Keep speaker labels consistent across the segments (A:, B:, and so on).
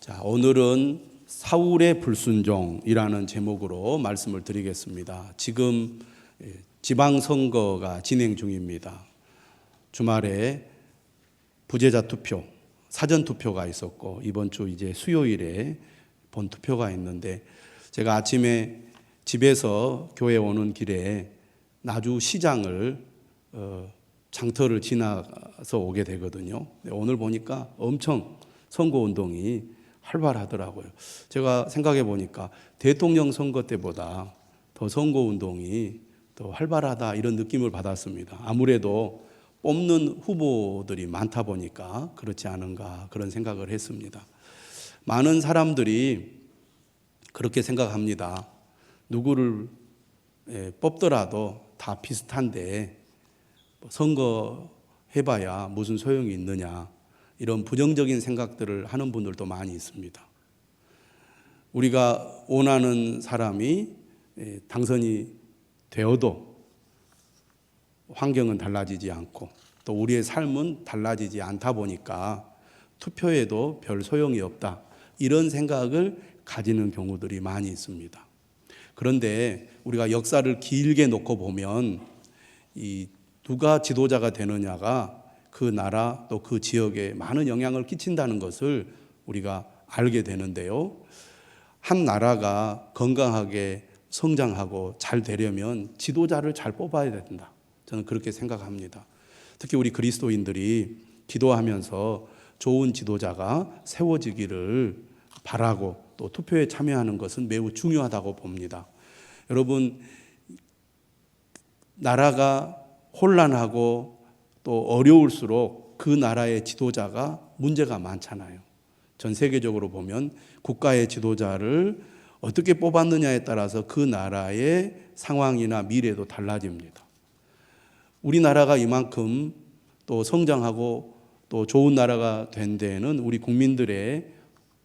A: 자, 오늘은 사울의 불순종이라는 제목으로 말씀을 드리겠습니다. 지금 지방선거가 진행 중입니다. 주말에 부재자 투표, 사전 투표가 있었고 이번 주 이제 수요일에 본 투표가 있는데, 제가 아침에 집에서 교회 오는 길에 나주 시장을 장터를 지나서 오게 되거든요. 오늘 보니까 엄청 선거운동이 활발하더라고요. 제가 생각해 보니까 대통령 선거 때보다 더 선거운동이 더 활발하다, 이런 느낌을 받았습니다. 아무래도 뽑는 후보들이 많다 보니까 그렇지 않은가, 그런 생각을 했습니다. 많은 사람들이 그렇게 생각합니다. 누구를 뽑더라도 다 비슷한데 선거 해봐야 무슨 소용이 있느냐, 이런 부정적인 생각들을 하는 분들도 많이 있습니다. 우리가 원하는 사람이 당선이 되어도 환경은 달라지지 않고 또 우리의 삶은 달라지지 않다 보니까 투표에도 별 소용이 없다, 이런 생각을 가지는 경우들이 많이 있습니다. 그런데 우리가 역사를 길게 놓고 보면 이 누가 지도자가 되느냐가 그 나라 또 그 지역에 많은 영향을 끼친다는 것을 우리가 알게 되는데요. 한 나라가 건강하게 성장하고 잘 되려면 지도자를 잘 뽑아야 된다, 저는 그렇게 생각합니다. 특히 우리 그리스도인들이 기도하면서 좋은 지도자가 세워지기를 바라고 또 투표에 참여하는 것은 매우 중요하다고 봅니다. 여러분, 나라가 혼란하고 또 어려울수록 그 나라의 지도자가 문제가 많잖아요. 전 세계적으로 보면 국가의 지도자를 어떻게 뽑았느냐에 따라서 그 나라의 상황이나 미래도 달라집니다. 우리나라가 이만큼 또 성장하고 또 좋은 나라가 된 데에는 우리 국민들의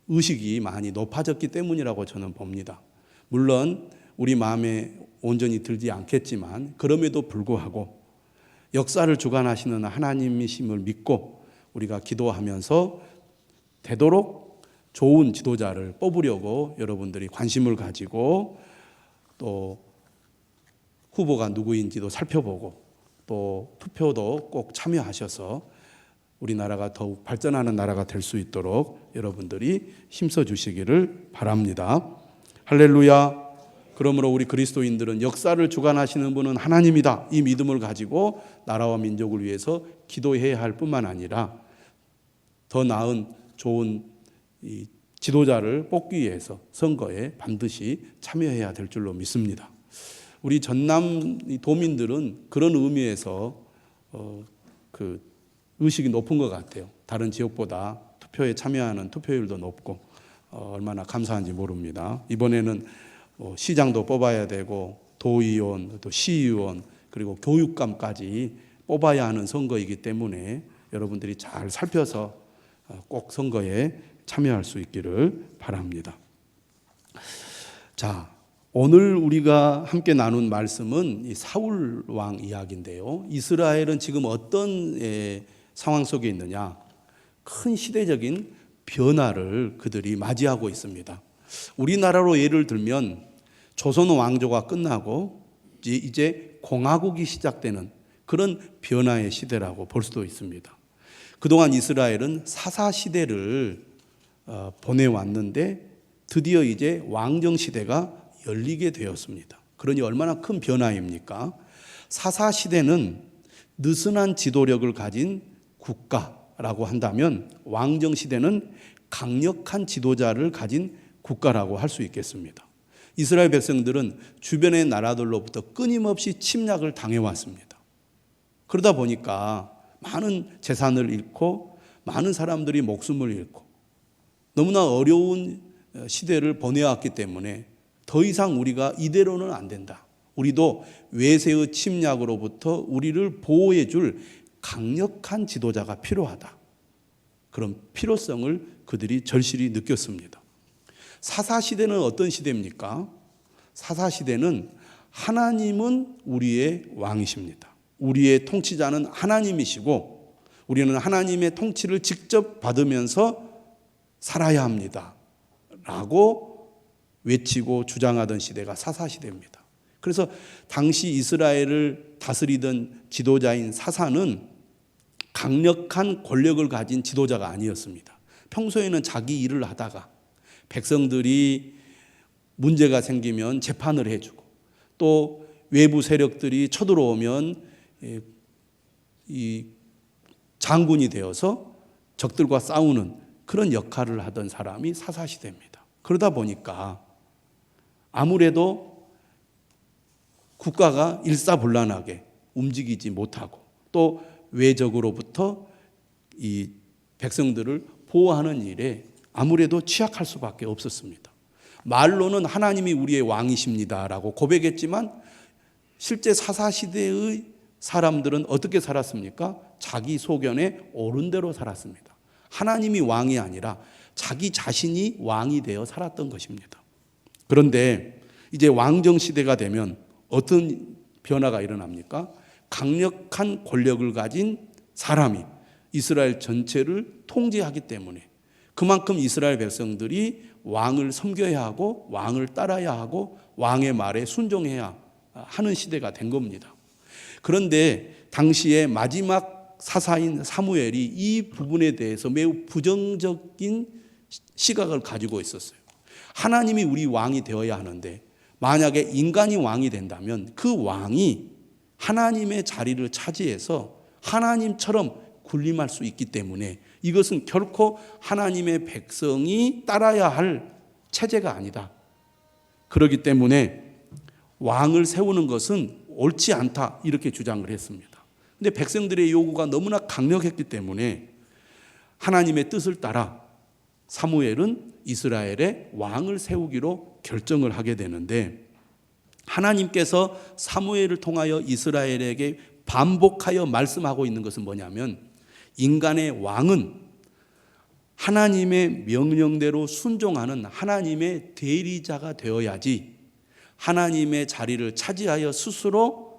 A: 의식이 많이 높아졌기 때문이라고 저는 봅니다. 물론 우리 마음에 온전히 들지 않겠지만 그럼에도 불구하고 역사를 주관하시는 하나님이심을 믿고 우리가 기도하면서 되도록 좋은 지도자를 뽑으려고 여러분들이 관심을 가지고 또 후보가 누구인지도 살펴보고 또 투표도 꼭 참여하셔서 우리나라가 더욱 발전하는 나라가 될 수 있도록 여러분들이 힘써 주시기를 바랍니다. 할렐루야. 그러므로 우리 그리스도인들은 역사를 주관하시는 분은 하나님이다, 이 믿음을 가지고 나라와 민족을 위해서 기도해야 할 뿐만 아니라 더 나은 좋은 이 지도자를 뽑기 위해서 선거에 반드시 참여해야 될 줄로 믿습니다. 우리 전남 도민들은 그런 의미에서 그 의식이 높은 것 같아요. 다른 지역보다 투표에 참여하는 투표율도 높고 얼마나 감사한지 모릅니다. 이번에는 시장도 뽑아야 되고 도의원, 또 시의원, 그리고 교육감까지 뽑아야 하는 선거이기 때문에 여러분들이 잘 살펴서 꼭 선거에 참여할 수 있기를 바랍니다. 자, 오늘 우리가 함께 나눈 말씀은 이 사울 왕 이야기인데요. 이스라엘은 지금 어떤 상황 속에 있느냐? 큰 시대적인 변화를 그들이 맞이하고 있습니다. 우리나라로 예를 들면 조선 왕조가 끝나고 이제 공화국이 시작되는 그런 변화의 시대라고 볼 수도 있습니다. 그동안 이스라엘은 사사 시대를 보내왔는데 드디어 이제 왕정 시대가 열리게 되었습니다. 그러니 얼마나 큰 변화입니까? 사사 시대는 느슨한 지도력을 가진 국가라고 한다면 왕정 시대는 강력한 지도자를 가진 국가라고 할 수 있겠습니다. 이스라엘 백성들은 주변의 나라들로부터 끊임없이 침략을 당해왔습니다. 그러다 보니까 많은 재산을 잃고 많은 사람들이 목숨을 잃고 너무나 어려운 시대를 보내왔기 때문에 더 이상 우리가 이대로는 안 된다. 우리도 외세의 침략으로부터 우리를 보호해 줄 강력한 지도자가 필요하다. 그런 필요성을 그들이 절실히 느꼈습니다. 사사시대는 어떤 시대입니까? 사사시대는 하나님은 우리의 왕이십니다. 우리의 통치자는 하나님이시고 우리는 하나님의 통치를 직접 받으면서 살아야 합니다 라고 외치고 주장하던 시대가 사사시대입니다. 그래서 당시 이스라엘을 다스리던 지도자인 사사는 강력한 권력을 가진 지도자가 아니었습니다. 평소에는 자기 일을 하다가 백성들이 문제가 생기면 재판을 해주고 또 외부 세력들이 쳐들어오면 이 장군이 되어서 적들과 싸우는 그런 역할을 하던 사람이 사사시대입니다. 그러다 보니까 아무래도 국가가 일사불란하게 움직이지 못하고 또 외적으로부터 이 백성들을 보호하는 일에 아무래도 취약할 수밖에 없었습니다. 말로는 하나님이 우리의 왕이십니다라고 고백했지만 실제 사사시대의 사람들은 어떻게 살았습니까? 자기 소견에 옳은 대로 살았습니다. 하나님이 왕이 아니라 자기 자신이 왕이 되어 살았던 것입니다. 그런데 이제 왕정 시대가 되면 어떤 변화가 일어납니까? 강력한 권력을 가진 사람이 이스라엘 전체를 통제하기 때문에 그만큼 이스라엘 백성들이 왕을 섬겨야 하고 왕을 따라야 하고 왕의 말에 순종해야 하는 시대가 된 겁니다. 그런데 당시에 마지막 사사인 사무엘이 이 부분에 대해서 매우 부정적인 시각을 가지고 있었어요. 하나님이 우리 왕이 되어야 하는데 만약에 인간이 왕이 된다면 그 왕이 하나님의 자리를 차지해서 하나님처럼 군림할 수 있기 때문에 이것은 결코 하나님의 백성이 따라야 할 체제가 아니다. 그렇기 때문에 왕을 세우는 것은 옳지 않다 이렇게 주장을 했습니다. 그런데 백성들의 요구가 너무나 강력했기 때문에 하나님의 뜻을 따라 사무엘은 이스라엘의 왕을 세우기로 결정을 하게 되는데 하나님께서 사무엘을 통하여 이스라엘에게 반복하여 말씀하고 있는 것은 뭐냐면 인간의 왕은 하나님의 명령대로 순종하는 하나님의 대리자가 되어야지 하나님의 자리를 차지하여 스스로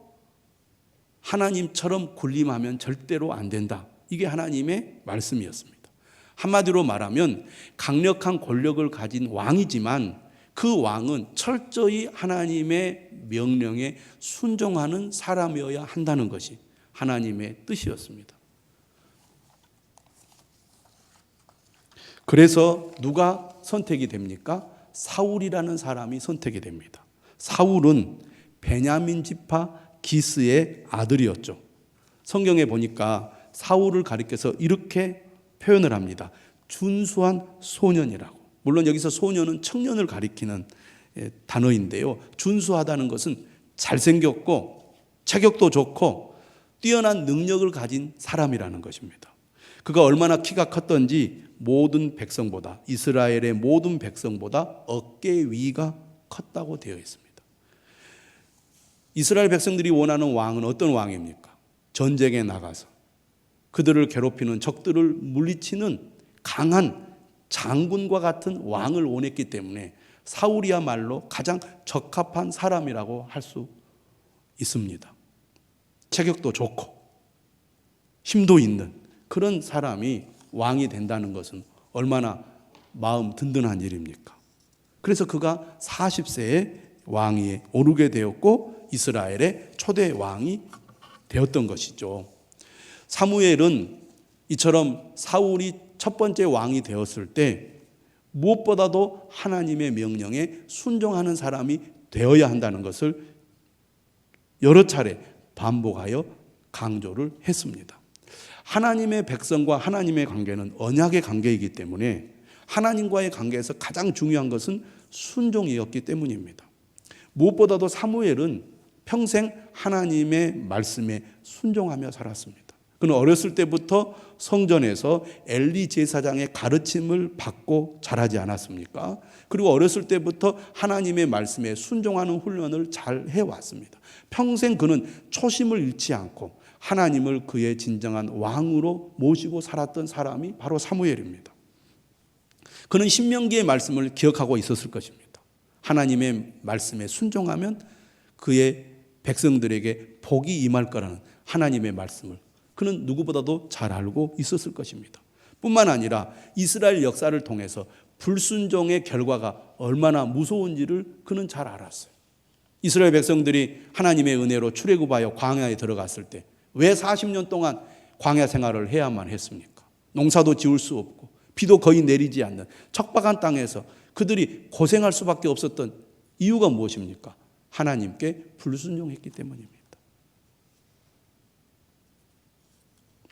A: 하나님처럼 군림하면 절대로 안 된다. 이게 하나님의 말씀이었습니다. 한마디로 말하면 강력한 권력을 가진 왕이지만 그 왕은 철저히 하나님의 명령에 순종하는 사람이어야 한다는 것이 하나님의 뜻이었습니다. 그래서 누가 선택이 됩니까? 사울이라는 사람이 선택이 됩니다. 사울은 베냐민 지파 기스의 아들이었죠. 성경에 보니까 사울을 가리켜서 이렇게 표현을 합니다. 준수한 소년이라고. 물론 여기서 소년은 청년을 가리키는 단어인데요. 준수하다는 것은 잘생겼고 체격도 좋고 뛰어난 능력을 가진 사람이라는 것입니다. 그가 얼마나 키가 컸던지 모든 백성보다 이스라엘의 모든 백성보다 어깨 위가 컸다고 되어 있습니다. 이스라엘 백성들이 원하는 왕은 어떤 왕입니까? 전쟁에 나가서 그들을 괴롭히는 적들을 물리치는 강한 장군과 같은 왕을 원했기 때문에 사울이야말로 가장 적합한 사람이라고 할 수 있습니다. 체격도 좋고 힘도 있는 그런 사람이 왕이 된다는 것은 얼마나 마음 든든한 일입니까? 그래서 그가 40세에 왕위에 오르게 되었고 이스라엘의 초대 왕이 되었던 것이죠. 사무엘은 이처럼 사울이 첫 번째 왕이 되었을 때 무엇보다도 하나님의 명령에 순종하는 사람이 되어야 한다는 것을 여러 차례 반복하여 강조를 했습니다. 하나님의 백성과 하나님의 관계는 언약의 관계이기 때문에 하나님과의 관계에서 가장 중요한 것은 순종이었기 때문입니다. 무엇보다도 사무엘은 평생 하나님의 말씀에 순종하며 살았습니다. 그는 어렸을 때부터 성전에서 엘리 제사장의 가르침을 받고 자라지 않았습니까? 그리고 어렸을 때부터 하나님의 말씀에 순종하는 훈련을 잘 해왔습니다. 평생 그는 초심을 잃지 않고 하나님을 그의 진정한 왕으로 모시고 살았던 사람이 바로 사무엘입니다. 그는 신명기의 말씀을 기억하고 있었을 것입니다. 하나님의 말씀에 순종하면 그의 백성들에게 복이 임할 거라는 하나님의 말씀을 그는 누구보다도 잘 알고 있었을 것입니다. 뿐만 아니라 이스라엘 역사를 통해서 불순종의 결과가 얼마나 무서운지를 그는 잘 알았어요. 이스라엘 백성들이 하나님의 은혜로 출애굽하여 광야에 들어갔을 때 왜 40년 동안 광야 생활을 해야만 했습니까? 농사도 지을 수 없고 비도 거의 내리지 않는 척박한 땅에서 그들이 고생할 수밖에 없었던 이유가 무엇입니까? 하나님께 불순종했기 때문입니다.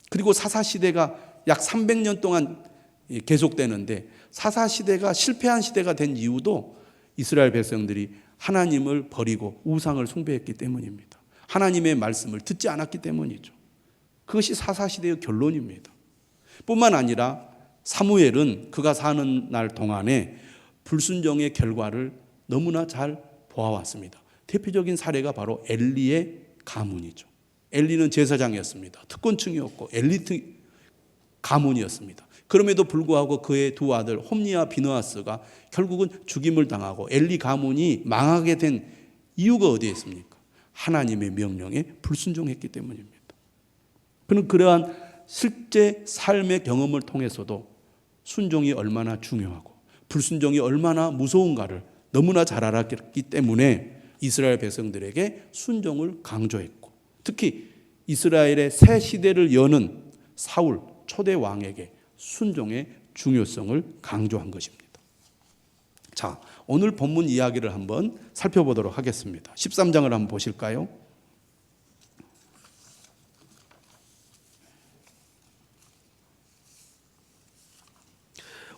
A: 그리고 사사시대가 약 300년 동안 계속되는데 사사시대가 실패한 시대가 된 이유도 이스라엘 백성들이 하나님을 버리고 우상을 숭배했기 때문입니다. 하나님의 말씀을 듣지 않았기 때문이죠. 그것이 사사시대의 결론입니다. 뿐만 아니라 사무엘은 그가 사는 날 동안에 불순종의 결과를 너무나 잘 보아왔습니다. 대표적인 사례가 바로 엘리의 가문이죠. 엘리는 제사장이었습니다. 특권층이었고 엘리트 가문이었습니다. 그럼에도 불구하고 그의 두 아들 홈니와 비느하스가 결국은 죽임을 당하고 엘리 가문이 망하게 된 이유가 어디에 있습니까? 하나님의 명령에 불순종했기 때문입니다. 그는 그러한 실제 삶의 경험을 통해서도 순종이 얼마나 중요하고 불순종이 얼마나 무서운가를 너무나 잘 알았기 때문에 이스라엘 백성들에게 순종을 강조했고, 특히 이스라엘의 새 시대를 여는 사울 초대 왕에게 순종의 중요성을 강조한 것입니다. 자, 오늘 본문 이야기를 한번 살펴보도록 하겠습니다. 13장을 한번 보실까요?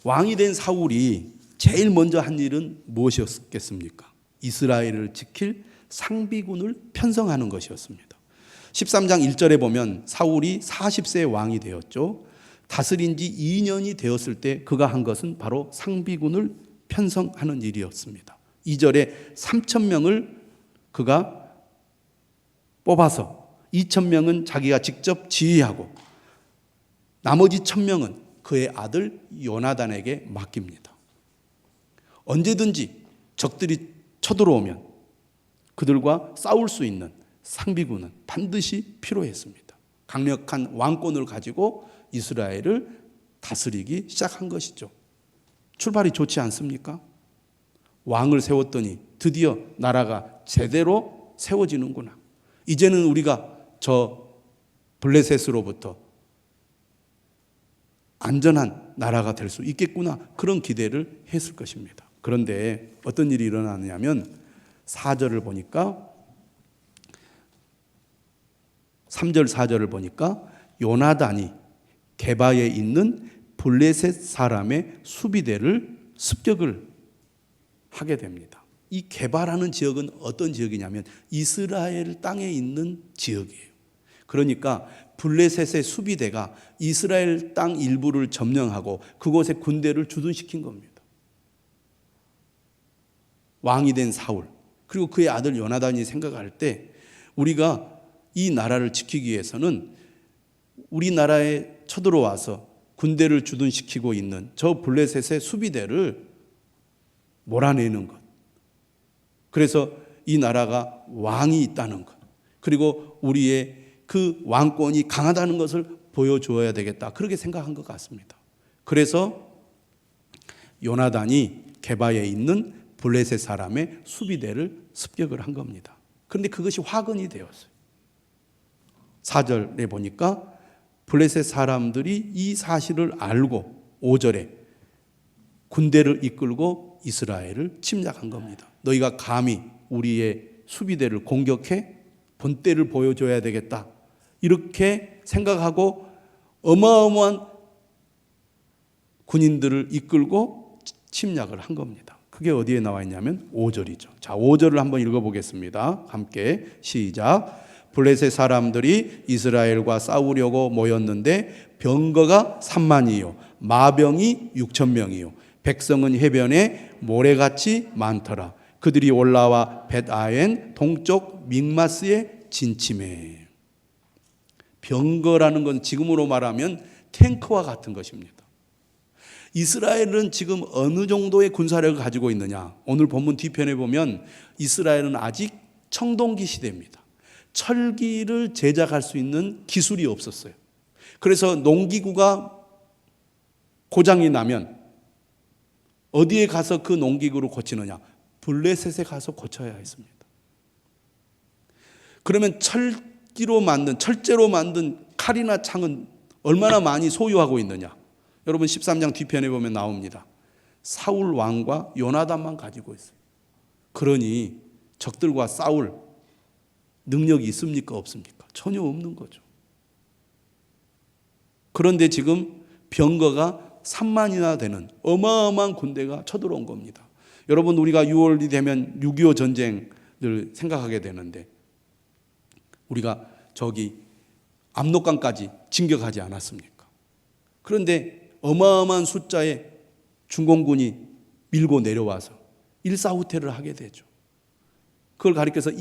A: 왕이 된 사울이 제일 먼저 한 일은 무엇이었겠습니까? 이스라엘을 지킬 상비군을 편성하는 것이었습니다. 13장 1절에 보면 사울이 40세 왕이 되었죠. 다스린 지 2년이 되었을 때 그가 한 것은 바로 상비군을 편성하는 일이었습니다. 2절에 3,000명을 그가 뽑아서 2,000명은 자기가 직접 지휘하고 나머지 1,000명은 그의 아들 요나단에게 맡깁니다. 언제든지 적들이 쳐들어오면 그들과 싸울 수 있는 상비군은 반드시 필요했습니다. 강력한 왕권을 가지고 이스라엘을 다스리기 시작한 것이죠. 출발이 좋지 않습니까? 왕을 세웠더니 드디어 나라가 제대로 세워지는구나. 이제는 우리가 저 블레셋으로부터 안전한 나라가 될 수 있겠구나. 그런 기대를 했을 것입니다. 그런데 어떤 일이 일어나냐면 4절을 보니까 3절 4절을 보니까 요나단이 게바에 있는 블레셋 사람의 수비대를 습격을 하게 됩니다. 이 게바라는 지역은 어떤 지역이냐면 이스라엘 땅에 있는 지역이에요. 그러니까 블레셋의 수비대가 이스라엘 땅 일부를 점령하고 그곳에 군대를 주둔시킨 겁니다. 왕이 된 사울 그리고 그의 아들 요나단이 생각할 때 우리가 이 나라를 지키기 위해서는 우리나라에 쳐들어와서 군대를 주둔시키고 있는 저 블레셋의 수비대를 몰아내는 것, 그래서 이 나라가 왕이 있다는 것, 그리고 우리의 그 왕권이 강하다는 것을 보여줘야 되겠다, 그렇게 생각한 것 같습니다. 그래서 요나단이 게바에 있는 블레셋 사람의 수비대를 습격을 한 겁니다. 그런데 그것이 화근이 되었어요. 4절에 보니까 블레셋 사람들이 이 사실을 알고 5절에 군대를 이끌고 이스라엘을 침략한 겁니다. 너희가 감히 우리의 수비대를 공격해 본때를 보여줘야 되겠다, 이렇게 생각하고 어마어마한 군인들을 이끌고 침략을 한 겁니다. 그게 어디에 나와 있냐면 5절이죠. 자, 5절을 한번 읽어보겠습니다. 함께 시작. 블레셋 사람들이 이스라엘과 싸우려고 모였는데 병거가 3만이요 마병이 6,000명이요 백성은 해변에 모래같이 많더라. 그들이 올라와 벳아엔 동쪽 믹마스에 진침해. 병거라는 건 지금으로 말하면 탱크와 같은 것입니다. 이스라엘은 지금 어느 정도의 군사력을 가지고 있느냐? 오늘 본문 뒤편에 보면 이스라엘은 아직 청동기 시대입니다. 철기를 제작할 수 있는 기술이 없었어요. 그래서 농기구가 고장이 나면 어디에 가서 그 농기구를 고치느냐? 블레셋에 가서 고쳐야 했습니다. 그러면 철제로 만든 칼이나 창은 얼마나 많이 소유하고 있느냐? 여러분 13장 뒤편에 보면 나옵니다. 사울 왕과 요나단만 가지고 있어요. 그러니 적들과 싸울 능력이 있습니까? 없습니까? 전혀 없는 거죠. 그런데 지금 병거가 3만이나 되는 어마어마한 군대가 쳐들어온 겁니다. 여러분 우리가 6월이 되면 6.25 전쟁을 생각하게 되는데 우리가 저기 압록강까지 진격하지 않았습니까? 그런데 어마어마한 숫자의 중공군이 밀고 내려와서 일사후퇴를 하게 되죠. 그걸 가리켜서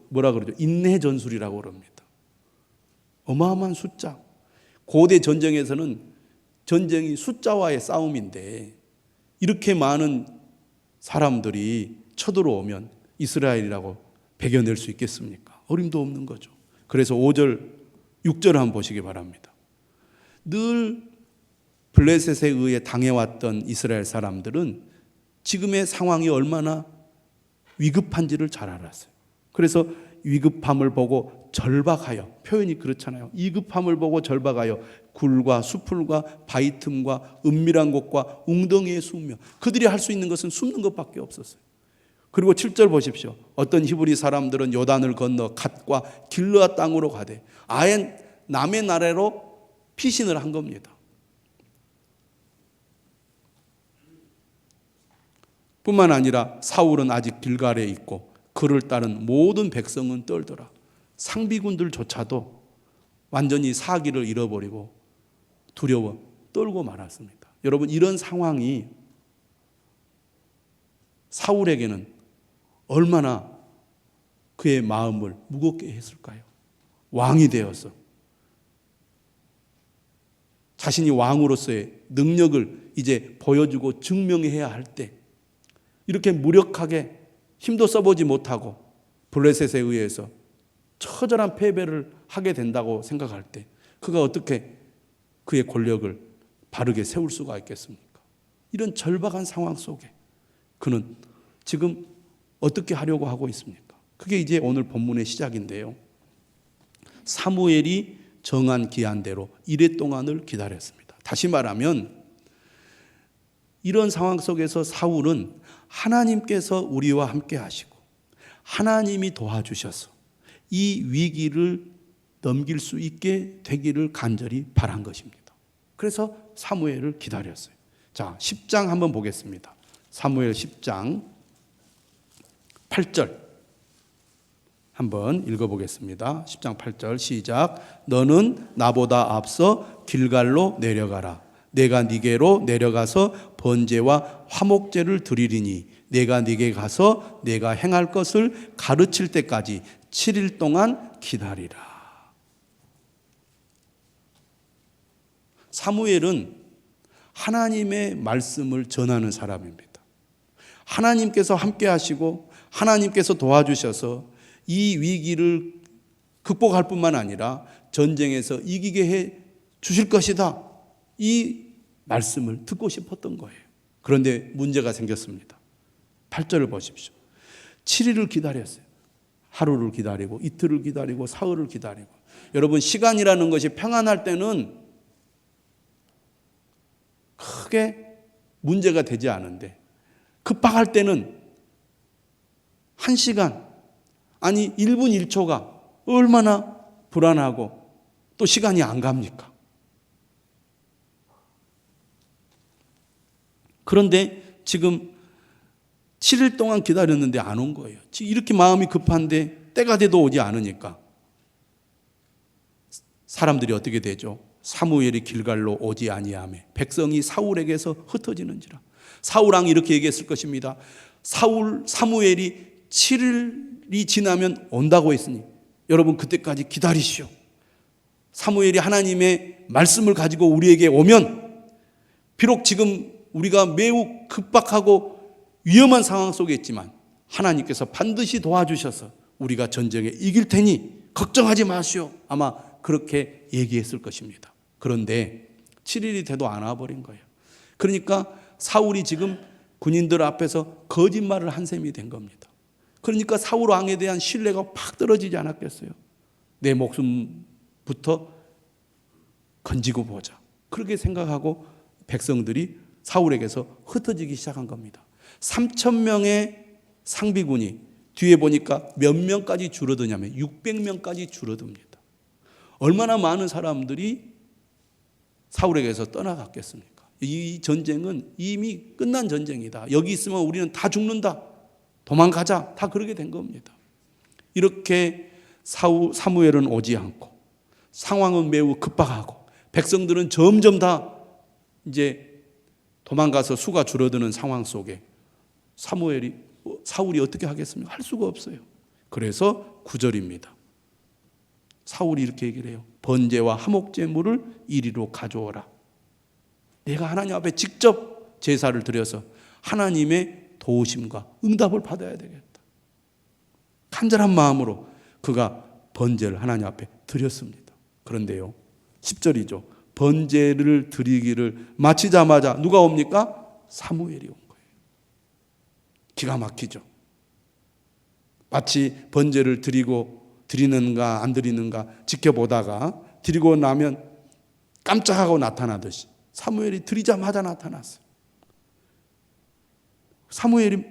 A: 뭐라 그러죠? 인내 전술이라고 그럽니다. 어마어마한 숫자. 고대 전쟁에서는 전쟁이 숫자와의 싸움인데 이렇게 많은 사람들이 쳐들어오면 이스라엘이라고 배겨낼 수 있겠습니까? 어림도 없는 거죠. 그래서 5절, 6절 한번 보시기 바랍니다. 늘 블레셋에 의해 당해왔던 이스라엘 사람들은 지금의 상황이 얼마나 위급한지를 잘 알았어요. 그래서 위급함을 보고 절박하여, 표현이 그렇잖아요. 위급함을 보고 절박하여 굴과 수풀과 바위 틈과 은밀한 곳과 웅덩이에 숨으며, 그들이 할 수 있는 것은 숨는 것밖에 없었어요. 그리고 7절 보십시오. 어떤 히브리 사람들은 요단을 건너 갓과 길르앗 땅으로 가되 아예 남의 나라로 피신을 한 겁니다. 뿐만 아니라 사울은 아직 길갈에 있고 그를 따른 모든 백성은 떨더라. 상비군들조차도 완전히 사기를 잃어버리고 두려워 떨고 말았습니다. 여러분, 이런 상황이 사울에게는 얼마나 그의 마음을 무겁게 했을까요? 왕이 되어서 자신이 왕으로서의 능력을 이제 보여주고 증명해야 할 때 이렇게 무력하게 힘도 써보지 못하고 블레셋에 의해서 처절한 패배를 하게 된다고 생각할 때 그가 어떻게 그의 권력을 바르게 세울 수가 있겠습니까? 이런 절박한 상황 속에 그는 지금 어떻게 하려고 하고 있습니까? 그게 이제 오늘 본문의 시작인데요. 사무엘이 정한 기한대로 이레 동안을 기다렸습니다. 다시 말하면 이런 상황 속에서 사울은 하나님께서 우리와 함께 하시고 하나님이 도와주셔서 이 위기를 넘길 수 있게 되기를 간절히 바란 것입니다. 그래서 사무엘을 기다렸어요. 자, 10장 한번 보겠습니다. 사무엘 10장 8절 한번 읽어보겠습니다. 10장 8절 시작. 너는 나보다 앞서 길갈로 내려가라. 내가 네게로 내려가서 번제와 화목제를 드리리니 내가 네게 가서 내가 행할 것을 가르칠 때까지 7일 동안 기다리라. 사무엘은 하나님의 말씀을 전하는 사람입니다. 하나님께서 함께 하시고 하나님께서 도와주셔서 이 위기를 극복할 뿐만 아니라 전쟁에서 이기게 해 주실 것이다. 이 말씀을 듣고 싶었던 거예요. 그런데 문제가 생겼습니다. 8절을 보십시오. 7일을 기다렸어요. 하루를 기다리고 이틀을 기다리고 사흘을 기다리고. 여러분, 시간이라는 것이 평안할 때는 크게 문제가 되지 않은데 급박할 때는 1시간 아니 1분 1초가 얼마나 불안하고 또 시간이 안 갑니까? 그런데 지금 7일 동안 기다렸는데 안 온 거예요. 이렇게 마음이 급한데 때가 돼도 오지 않으니까 사람들이 어떻게 되죠? 사무엘이 길갈로 오지 아니하매 백성이 사울에게서 흩어지는지라. 사울왕이 이렇게 얘기했을 것입니다. 사무엘이 7일이 지나면 온다고 했으니 여러분 그때까지 기다리시오. 사무엘이 하나님의 말씀을 가지고 우리에게 오면 비록 지금 우리가 매우 급박하고 위험한 상황 속에 있지만 하나님께서 반드시 도와주셔서 우리가 전쟁에 이길 테니 걱정하지 마시오. 아마 그렇게 얘기했을 것입니다. 그런데 7일이 돼도 안 와버린 거예요. 그러니까 사울이 지금 군인들 앞에서 거짓말을 한 셈이 된 겁니다. 그러니까 사울 왕에 대한 신뢰가 팍 떨어지지 않았겠어요. 내 목숨부터 건지고 보자. 그렇게 생각하고 백성들이 사울에게서 흩어지기 시작한 겁니다. 3,000명의 상비군이 뒤에 보니까 몇 명까지 줄어드냐면 600명까지 줄어듭니다. 얼마나 많은 사람들이 사울에게서 떠나갔겠습니까? 이 전쟁은 이미 끝난 전쟁이다. 여기 있으면 우리는 다 죽는다. 도망가자. 다 그렇게 된 겁니다. 이렇게 사무엘은 오지 않고 상황은 매우 급박하고 백성들은 점점 다 이제 도망가서 수가 줄어드는 상황 속에 사울이 어떻게 하겠습니까? 할 수가 없어요. 그래서 9절입니다. 사울이 이렇게 얘기를 해요. 번제와 화목제물을 이리로 가져오라. 내가 하나님 앞에 직접 제사를 드려서 하나님의 도우심과 응답을 받아야 되겠다. 간절한 마음으로 그가 번제를 하나님 앞에 드렸습니다. 그런데요, 10절이죠. 번제를 드리기를 마치자마자 누가 옵니까? 사무엘이 온 거예요. 기가 막히죠. 마치 번제를 드리는가 안 드리는가 지켜보다가 드리고 나면 깜짝하고 나타나듯이 사무엘이 드리자마자 나타났어요. 사무엘이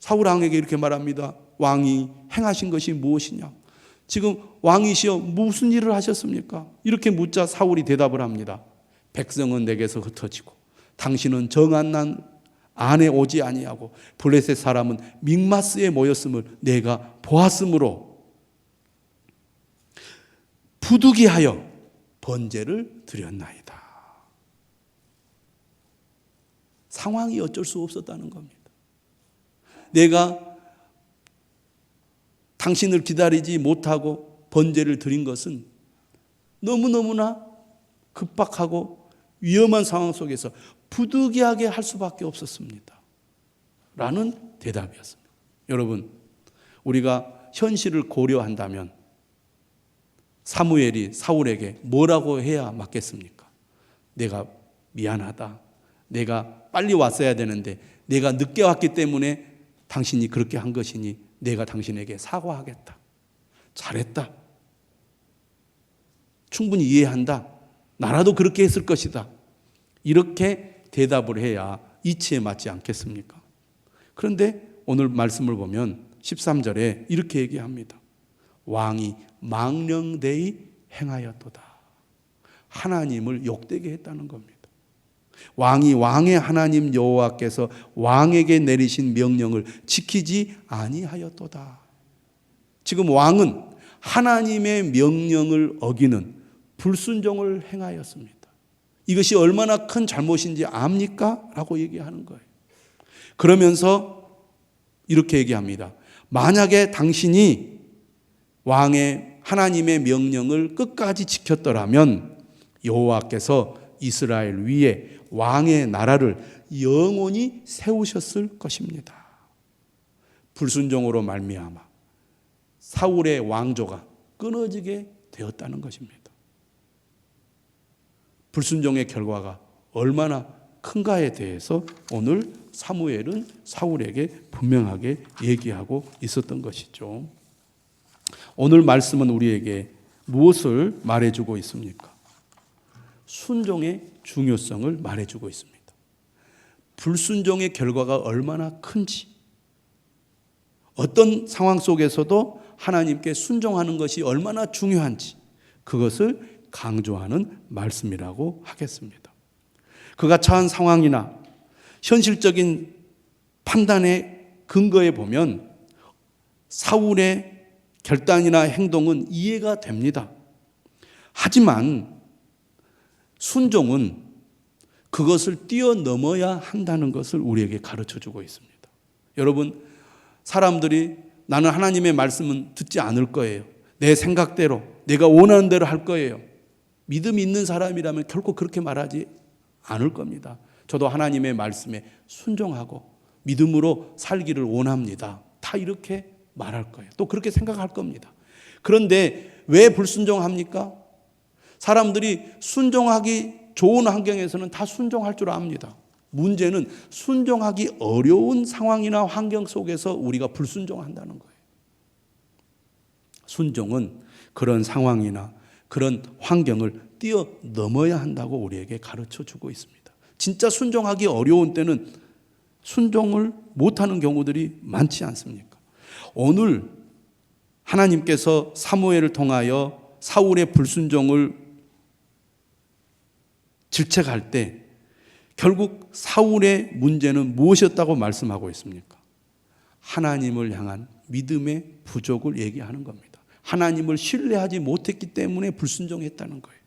A: 사울 왕에게 이렇게 말합니다. 왕이 행하신 것이 무엇이냐? 지금 왕이시여 무슨 일을 하셨습니까? 이렇게 묻자 사울이 대답을 합니다. 백성은 내게서 흩어지고 당신은 정한 날 안에 오지 아니하고 블레셋 사람은 믹마스에 모였음을 내가 보았으므로 부득이하여 번제를 드렸나이다. 상황이 어쩔 수 없었다는 겁니다. 내가 당신을 기다리지 못하고 번제를 드린 것은 너무너무나 급박하고 위험한 상황 속에서 부득이하게 할 수밖에 없었습니다. 라는 대답이었습니다. 여러분, 우리가 현실을 고려한다면 사무엘이 사울에게 뭐라고 해야 맞겠습니까? 내가 미안하다. 내가 빨리 왔어야 되는데 내가 늦게 왔기 때문에 당신이 그렇게 한 것이니 내가 당신에게 사과하겠다. 잘했다. 충분히 이해한다. 나라도 그렇게 했을 것이다. 이렇게 대답을 해야 이치에 맞지 않겠습니까? 그런데 오늘 말씀을 보면 13절에 이렇게 얘기합니다. 왕이 망령되이 행하였도다. 하나님을 욕되게 했다는 겁니다. 왕이 왕의 하나님 여호와께서 왕에게 내리신 명령을 지키지 아니하였도다. 지금 왕은 하나님의 명령을 어기는 불순종을 행하였습니다. 이것이 얼마나 큰 잘못인지 압니까? 라고 얘기하는 거예요. 그러면서 이렇게 얘기합니다. 만약에 당신이 왕의 하나님의 명령을 끝까지 지켰더라면 여호와께서 이스라엘 위에 왕의 나라를 영원히 세우셨을 것입니다. 불순종으로 말미암아 사울의 왕조가 끊어지게 되었다는 것입니다. 불순종의 결과가 얼마나 큰가에 대해서 오늘 사무엘은 사울에게 분명하게 얘기하고 있었던 것이죠. 오늘 말씀은 우리에게 무엇을 말해주고 있습니까? 순종의 중요성을 말해주고 있습니다. 불순종의 결과가 얼마나 큰지, 어떤 상황 속에서도 하나님께 순종하는 것이 얼마나 중요한지 그것을 강조하는 말씀이라고 하겠습니다. 그가 처한 상황이나 현실적인 판단의 근거에 보면 사울의 결단이나 행동은 이해가 됩니다. 하지만 순종은 그것을 뛰어넘어야 한다는 것을 우리에게 가르쳐주고 있습니다. 여러분, 사람들이 나는 하나님의 말씀은 듣지 않을 거예요. 내 생각대로, 내가 원하는 대로 할 거예요. 믿음이 있는 사람이라면 결코 그렇게 말하지 않을 겁니다. 저도 하나님의 말씀에 순종하고 믿음으로 살기를 원합니다. 다 이렇게 말할 거예요. 또 그렇게 생각할 겁니다. 그런데 왜 불순종합니까? 사람들이 순종하기 좋은 환경에서는 다 순종할 줄 압니다. 문제는 순종하기 어려운 상황이나 환경 속에서 우리가 불순종한다는 거예요. 순종은 그런 상황이나 그런 환경을 뛰어넘어야 한다고 우리에게 가르쳐 주고 있습니다. 진짜 순종하기 어려운 때는 순종을 못하는 경우들이 많지 않습니까? 오늘 하나님께서 사무엘을 통하여 사울의 불순종을 질책할 때 결국 사울의 문제는 무엇이었다고 말씀하고 있습니까? 하나님을 향한 믿음의 부족을 얘기하는 겁니다. 하나님을 신뢰하지 못했기 때문에 불순종했다는 거예요.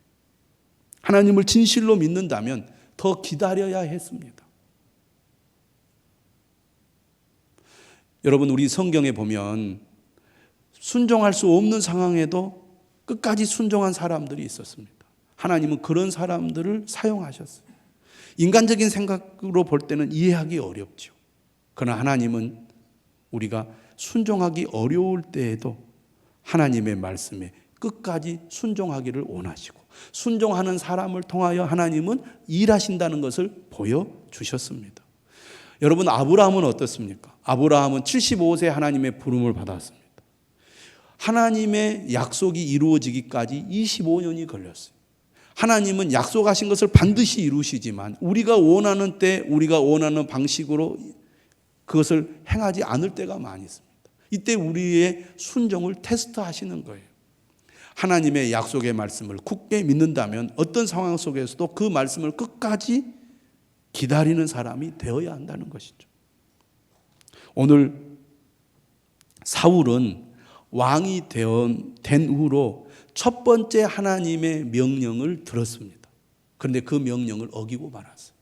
A: 하나님을 진실로 믿는다면 더 기다려야 했습니다. 여러분, 우리 성경에 보면 순종할 수 없는 상황에도 끝까지 순종한 사람들이 있었습니다. 하나님은 그런 사람들을 사용하셨어요. 인간적인 생각으로 볼 때는 이해하기 어렵죠. 그러나 하나님은 우리가 순종하기 어려울 때에도 하나님의 말씀에 끝까지 순종하기를 원하시고 순종하는 사람을 통하여 하나님은 일하신다는 것을 보여주셨습니다. 여러분, 아브라함은 어떻습니까? 아브라함은 75세 하나님의 부름을 받았습니다. 하나님의 약속이 이루어지기까지 25년이 걸렸어요. 하나님은 약속하신 것을 반드시 이루시지만 우리가 원하는 때 우리가 원하는 방식으로 그것을 행하지 않을 때가 많이 있습니다. 이때 우리의 순종을 테스트하시는 거예요. 하나님의 약속의 말씀을 굳게 믿는다면 어떤 상황 속에서도 그 말씀을 끝까지 기다리는 사람이 되어야 한다는 것이죠. 오늘 사울은 왕이 된 후로 첫 번째 하나님의 명령을 들었습니다. 그런데 그 명령을 어기고 말았어요.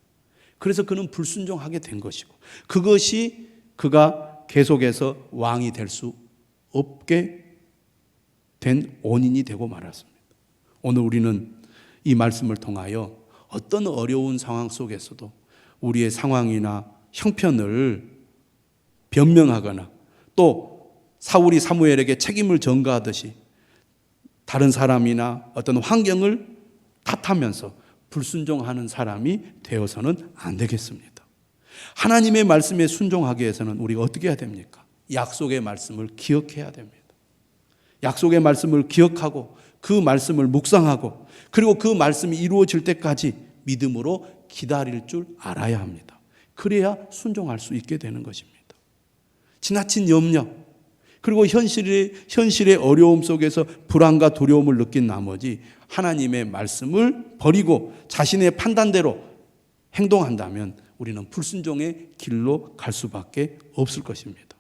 A: 그래서 그는 불순종하게 된 것이고 그것이 그가 계속해서 왕이 될 수 없게 된 원인이 되고 말았습니다. 오늘 우리는 이 말씀을 통하여 어떤 어려운 상황 속에서도 우리의 상황이나 형편을 변명하거나 또 사울이 사무엘에게 책임을 전가하듯이 다른 사람이나 어떤 환경을 탓하면서 불순종하는 사람이 되어서는 안 되겠습니다. 하나님의 말씀에 순종하기 위해서는 우리가 어떻게 해야 됩니까? 약속의 말씀을 기억해야 됩니다. 약속의 말씀을 기억하고 그 말씀을 묵상하고 그리고 그 말씀이 이루어질 때까지 믿음으로 기다릴 줄 알아야 합니다. 그래야 순종할 수 있게 되는 것입니다. 지나친 염려 그리고 현실의 어려움 속에서 불안과 두려움을 느낀 나머지 하나님의 말씀을 버리고 자신의 판단대로 행동한다면 우리는 불순종의 길로 갈 수밖에 없을 것입니다.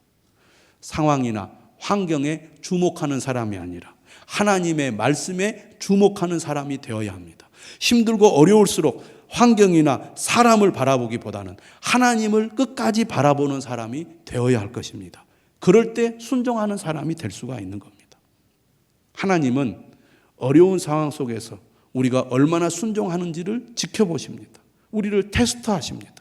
A: 상황이나 환경에 주목하는 사람이 아니라 하나님의 말씀에 주목하는 사람이 되어야 합니다. 힘들고 어려울수록 환경이나 사람을 바라보기보다는 하나님을 끝까지 바라보는 사람이 되어야 할 것입니다. 그럴 때 순종하는 사람이 될 수가 있는 겁니다. 하나님은 어려운 상황 속에서 우리가 얼마나 순종하는지를 지켜보십니다. 우리를 테스트하십니다.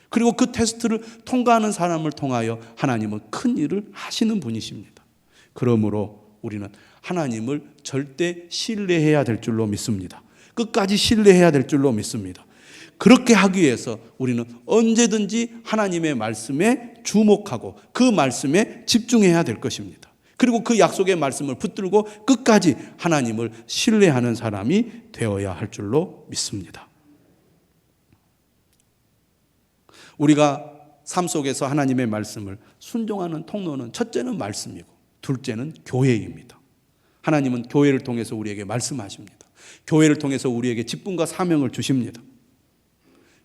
A: 그리고 그 테스트를 통과하는 사람을 통하여 하나님은 큰 일을 하시는 분이십니다. 그러므로 우리는 하나님을 절대 신뢰해야 될 줄로 믿습니다. 끝까지 신뢰해야 될 줄로 믿습니다. 그렇게 하기 위해서 우리는 언제든지 하나님의 말씀에 주목하고 그 말씀에 집중해야 될 것입니다. 그리고 그 약속의 말씀을 붙들고 끝까지 하나님을 신뢰하는 사람이 되어야 할 줄로 믿습니다. 우리가 삶 속에서 하나님의 말씀을 순종하는 통로는 첫째는 말씀이고 둘째는 교회입니다. 하나님은 교회를 통해서 우리에게 말씀하십니다. 교회를 통해서 우리에게 직분과 사명을 주십니다.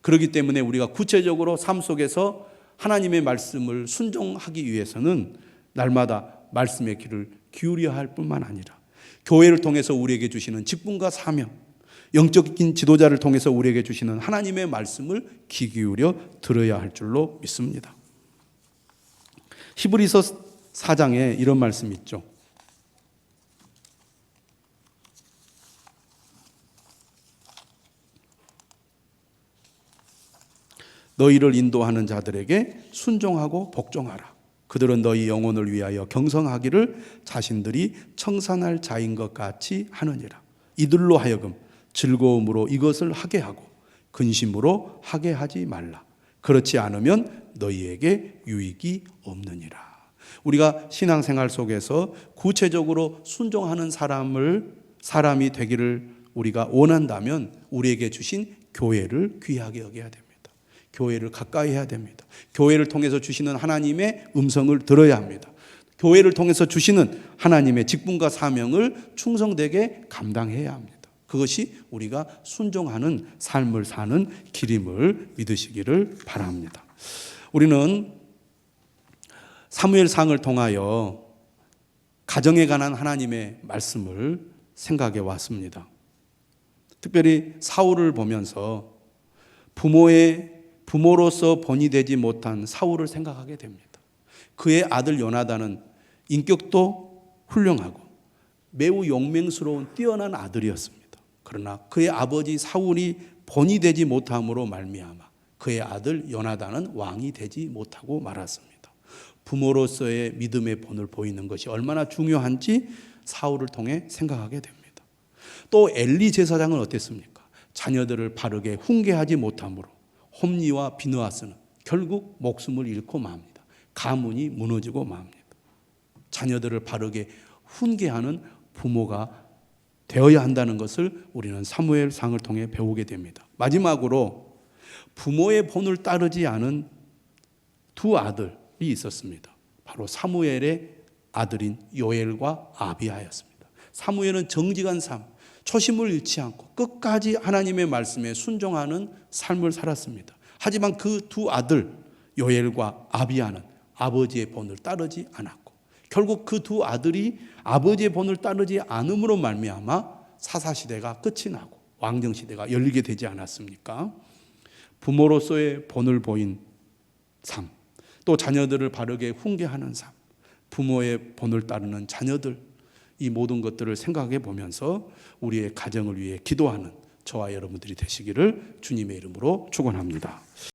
A: 그렇기 때문에 우리가 구체적으로 삶 속에서 하나님의 말씀을 순종하기 위해서는 날마다 말씀의 귀를 기울여야 할 뿐만 아니라 교회를 통해서 우리에게 주시는 직분과 사명, 영적인 지도자를 통해서 우리에게 주시는 하나님의 말씀을 귀 기울여 들어야 할 줄로 믿습니다. 히브리서 4장에 이런 말씀이 있죠. 너희를 인도하는 자들에게 순종하고 복종하라. 그들은 너희 영혼을 위하여 경성하기를 자신들이 청산할 자인 것 같이 하느니라. 이들로 하여금 즐거움으로 이것을 하게 하고 근심으로 하게 하지 말라. 그렇지 않으면 너희에게 유익이 없느니라. 우리가 신앙생활 속에서 구체적으로 순종하는 사람이 되기를 우리가 원한다면 우리에게 주신 교회를 귀하게 여겨야 됩니다. 교회를 가까이 해야 됩니다. 교회를 통해서 주시는 하나님의 음성을 들어야 합니다. 교회를 통해서 주시는 하나님의 직분과 사명을 충성되게 감당해야 합니다. 그것이 우리가 순종하는 삶을 사는 길임을 믿으시기를 바랍니다. 우리는 사무엘상을 통하여 가정에 관한 하나님의 말씀을 생각해 왔습니다. 특별히 사울을 보면서 부모로서 본이 되지 못한 사울을 생각하게 됩니다. 그의 아들 요나단은 인격도 훌륭하고 매우 용맹스러운 뛰어난 아들이었습니다. 그러나 그의 아버지 사울이 본이 되지 못함으로 말미암아 그의 아들 요나단은 왕이 되지 못하고 말았습니다. 부모로서의 믿음의 본을 보이는 것이 얼마나 중요한지 사울을 통해 생각하게 됩니다. 또 엘리 제사장은 어땠습니까? 자녀들을 바르게 훈계하지 못함으로 홈리와 비느하스는 결국 목숨을 잃고 맙니다. 가문이 무너지고 맙니다. 자녀들을 바르게 훈계하는 부모가 되어야 한다는 것을 우리는 사무엘상을 통해 배우게 됩니다. 마지막으로 부모의 본을 따르지 않은 두 아들이 있었습니다. 바로 사무엘의 아들인 요엘과 아비야였습니다. 사무엘은 정직한 삶, 초심을 잃지 않고 끝까지 하나님의 말씀에 순종하는 삶을 살았습니다. 하지만 그 두 아들 요엘과 아비야는 아버지의 본을 따르지 않았고 결국 그 두 아들이 아버지의 본을 따르지 않음으로 말미암아 사사시대가 끝이 나고 왕정시대가 열리게 되지 않았습니까? 부모로서의 본을 보인 삶, 또 자녀들을 바르게 훈계하는 삶, 부모의 본을 따르는 자녀들, 이 모든 것들을 생각해 보면서 우리의 가정을 위해 기도하는 저와 여러분들이 되시기를 주님의 이름으로 축원합니다.